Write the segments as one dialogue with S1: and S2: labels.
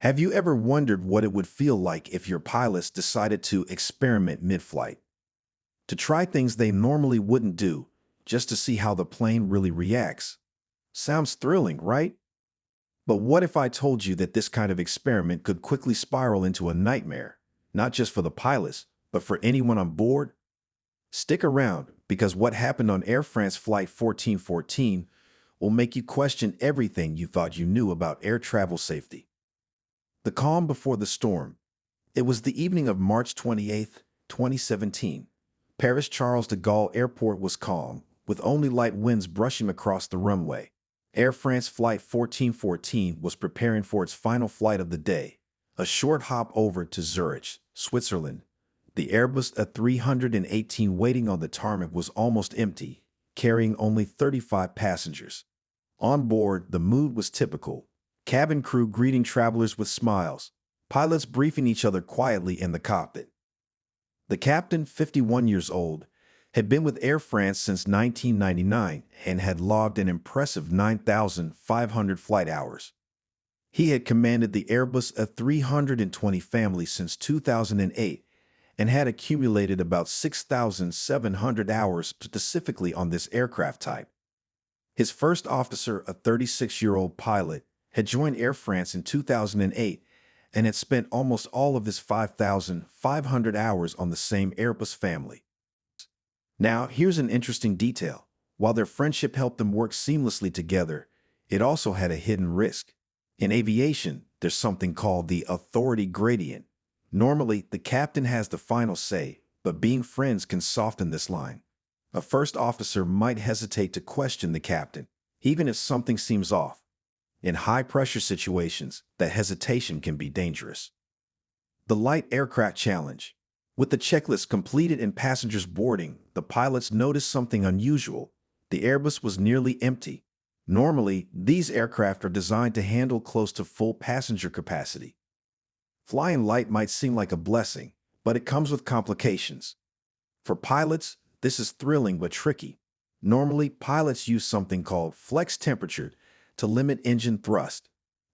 S1: Have you ever wondered what it would feel like if your pilots decided to experiment mid-flight? To try things they normally wouldn't do, just to see how the plane really reacts? Sounds thrilling, right? But what if I told you that this kind of experiment could quickly spiral into a nightmare, not just for the pilots, but for anyone on board? Stick around, because what happened on Air France Flight 1414 will make you question everything you thought you knew about air travel safety. The calm before the storm. It was the evening of March 28, 2017. Paris Charles de Gaulle Airport was calm, with only light winds brushing across the runway. Air France Flight 1414 was preparing for its final flight of the day, a short hop over to Zurich, Switzerland. The Airbus A318 waiting on the tarmac was almost empty, carrying only 35 passengers. On board, the mood was typical. Cabin crew greeting travelers with smiles, pilots briefing each other quietly in the cockpit. The captain, 51 years old, had been with Air France since 1999 and had logged an impressive 9,500 flight hours. He had commanded the Airbus A320 family since 2008 and had accumulated about 6,700 hours specifically on this aircraft type. His first officer, a 36-year-old pilot, had joined Air France in 2008 and had spent almost all of his 5,500 hours on the same Airbus family. Now, here's an interesting detail. While their friendship helped them work seamlessly together, it also had a hidden risk. In aviation, there's something called the authority gradient. Normally, the captain has the final say, but being friends can soften this line. A first officer might hesitate to question the captain, even if something seems off. In high-pressure situations, that hesitation can be dangerous. The light aircraft challenge. With the checklist completed and passengers boarding, the pilots noticed something unusual. The Airbus was nearly empty. Normally, these aircraft are designed to handle close to full passenger capacity. Flying light might seem like a blessing, but it comes with complications. For pilots, this is thrilling but tricky. Normally, pilots use something called flex temperature to limit engine thrust.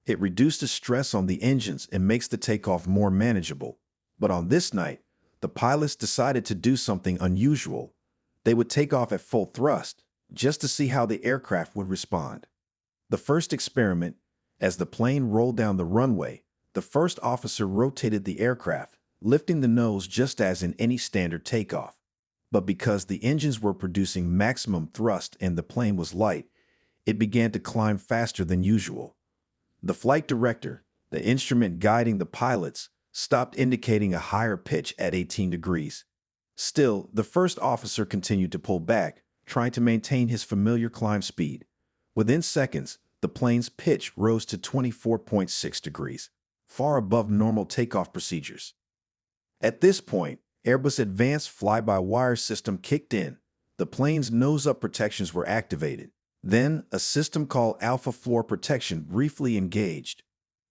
S1: It reduces stress on the engines and makes the takeoff more manageable. But on this night, the pilots decided to do something unusual. They would take off at full thrust, just to see how the aircraft would respond. The first experiment, as the plane rolled down the runway, the first officer rotated the aircraft, lifting the nose just as in any standard takeoff. But because the engines were producing maximum thrust and the plane was light, it began to climb faster than usual. The flight director, the instrument guiding the pilots, stopped indicating a higher pitch at 18 degrees. Still, the first officer continued to pull back, trying to maintain his familiar climb speed. Within seconds, the plane's pitch rose to 24.6 degrees, far above normal takeoff procedures. At this point, Airbus' advanced fly-by-wire system kicked in. The plane's nose-up protections were activated. Then, a system called Alpha Floor Protection briefly engaged.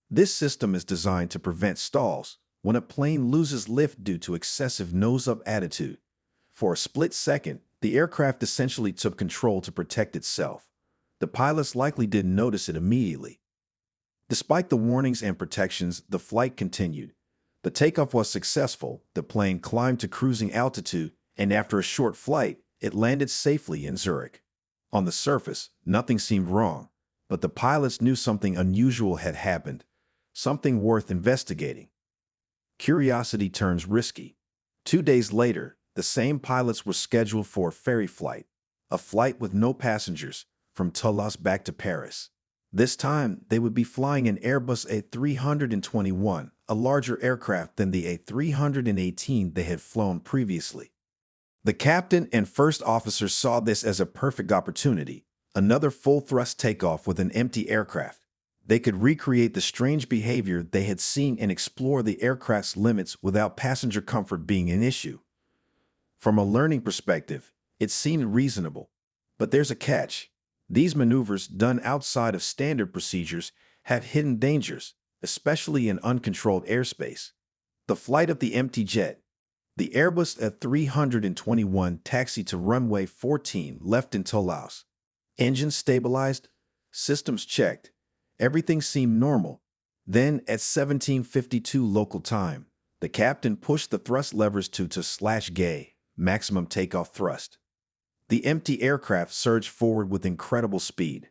S1: This system is designed to prevent stalls when a plane loses lift due to excessive nose-up attitude. For a split second, the aircraft essentially took control to protect itself. The pilots likely didn't notice it immediately. Despite the warnings and protections, the flight continued. The takeoff was successful, the plane climbed to cruising altitude, and after a short flight, it landed safely in Zurich. On the surface, nothing seemed wrong, but the pilots knew something unusual had happened, something worth investigating. Curiosity turns risky. 2 days later, the same pilots were scheduled for a ferry flight, a flight with no passengers, from Toulouse back to Paris. This time, they would be flying an Airbus A321, a larger aircraft than the A318 they had flown previously. The captain and first officer saw this as a perfect opportunity, another full-thrust takeoff with an empty aircraft. They could recreate the strange behavior they had seen and explore the aircraft's limits without passenger comfort being an issue. From a learning perspective, it seemed reasonable. But there's a catch. These maneuvers done outside of standard procedures have hidden dangers, especially in uncontrolled airspace. The flight of the empty jet. The Airbus A321 taxied to runway 14 left in Toulouse. Engines stabilized, systems checked. Everything seemed normal. Then, at 17:52 local time, the captain pushed the thrust levers to/gay, maximum takeoff thrust. The empty aircraft surged forward with incredible speed.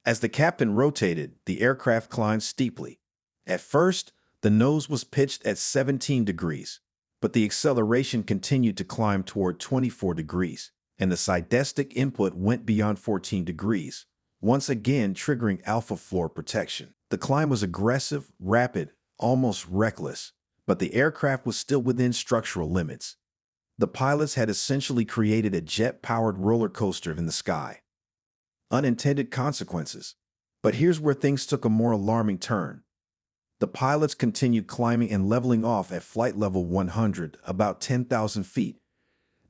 S1: As the captain rotated, the aircraft climbed steeply. At first, the nose was pitched at 17 degrees, but the acceleration continued to climb toward 24 degrees, and the sidestick input went beyond 14 degrees, once again triggering alpha floor protection. The climb was aggressive, rapid, almost reckless, but the aircraft was still within structural limits. The pilots had essentially created a jet-powered roller coaster in the sky. Unintended consequences. But here's where things took a more alarming turn. The pilots continued climbing and leveling off at flight level 100, about 10,000 feet.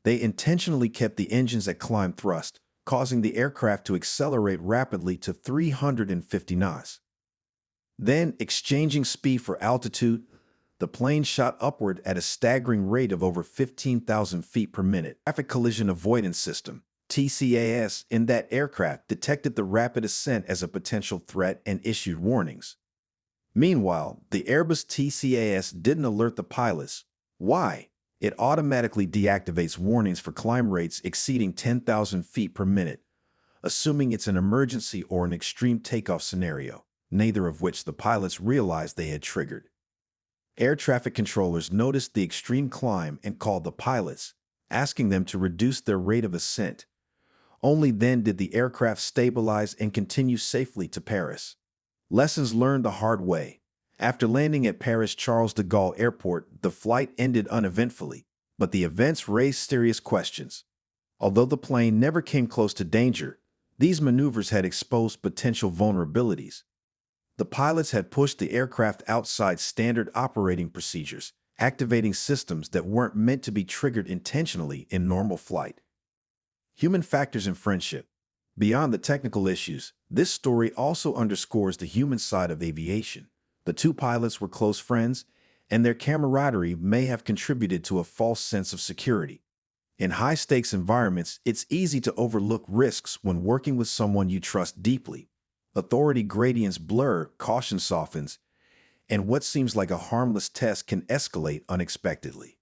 S1: They intentionally kept the engines at climb thrust, causing the aircraft to accelerate rapidly to 350 knots. Then, exchanging speed for altitude, the plane shot upward at a staggering rate of over 15,000 feet per minute. Traffic Collision Avoidance System, TCAS, in that aircraft detected the rapid ascent as a potential threat and issued warnings. Meanwhile, the Airbus TCAS didn't alert the pilots. Why? It automatically deactivates warnings for climb rates exceeding 10,000 feet per minute, assuming it's an emergency or an extreme takeoff scenario, neither of which the pilots realized they had triggered. Air traffic controllers noticed the extreme climb and called the pilots, asking them to reduce their rate of ascent. Only then did the aircraft stabilize and continue safely to Paris. Lessons learned the hard way. After landing at Paris Charles de Gaulle Airport, the flight ended uneventfully, but the events raised serious questions. Although the plane never came close to danger, these maneuvers had exposed potential vulnerabilities. The pilots had pushed the aircraft outside standard operating procedures, activating systems that weren't meant to be triggered intentionally in normal flight. Human factors in friendship. Beyond the technical issues, this story also underscores the human side of aviation. The two pilots were close friends, and their camaraderie may have contributed to a false sense of security. In high-stakes environments, it's easy to overlook risks when working with someone you trust deeply. Authority gradients blur, caution softens, and what seems like a harmless test can escalate unexpectedly.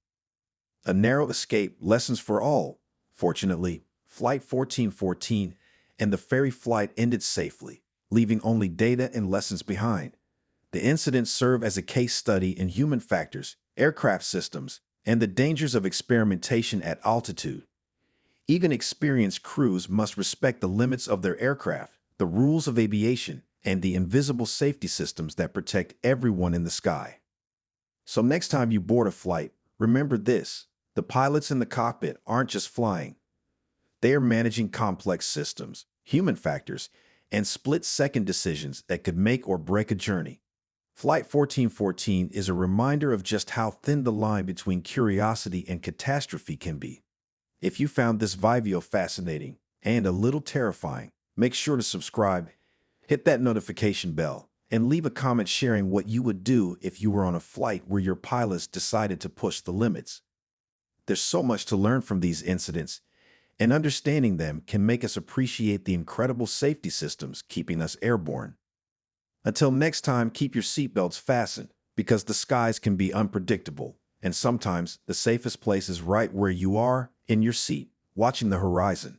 S1: A narrow escape, lessons for all. Fortunately, Flight 1414 and the ferry flight ended safely, leaving only data and lessons behind. The incidents serve as a case study in human factors, aircraft systems, and the dangers of experimentation at altitude. Even experienced crews must respect the limits of their aircraft, the rules of aviation, and the invisible safety systems that protect everyone in the sky. So next time you board a flight, remember this: the pilots in the cockpit aren't just flying. They are managing complex systems, human factors, and split-second decisions that could make or break a journey. Flight 1414 is a reminder of just how thin the line between curiosity and catastrophe can be. If you found this video fascinating and a little terrifying, make sure to subscribe, hit that notification bell, and leave a comment sharing what you would do if you were on a flight where your pilots decided to push the limits. There's so much to learn from these incidents, and understanding them can make us appreciate the incredible safety systems keeping us airborne. Until next time, keep your seatbelts fastened, because the skies can be unpredictable, and sometimes the safest place is right where you are, in your seat, watching the horizon.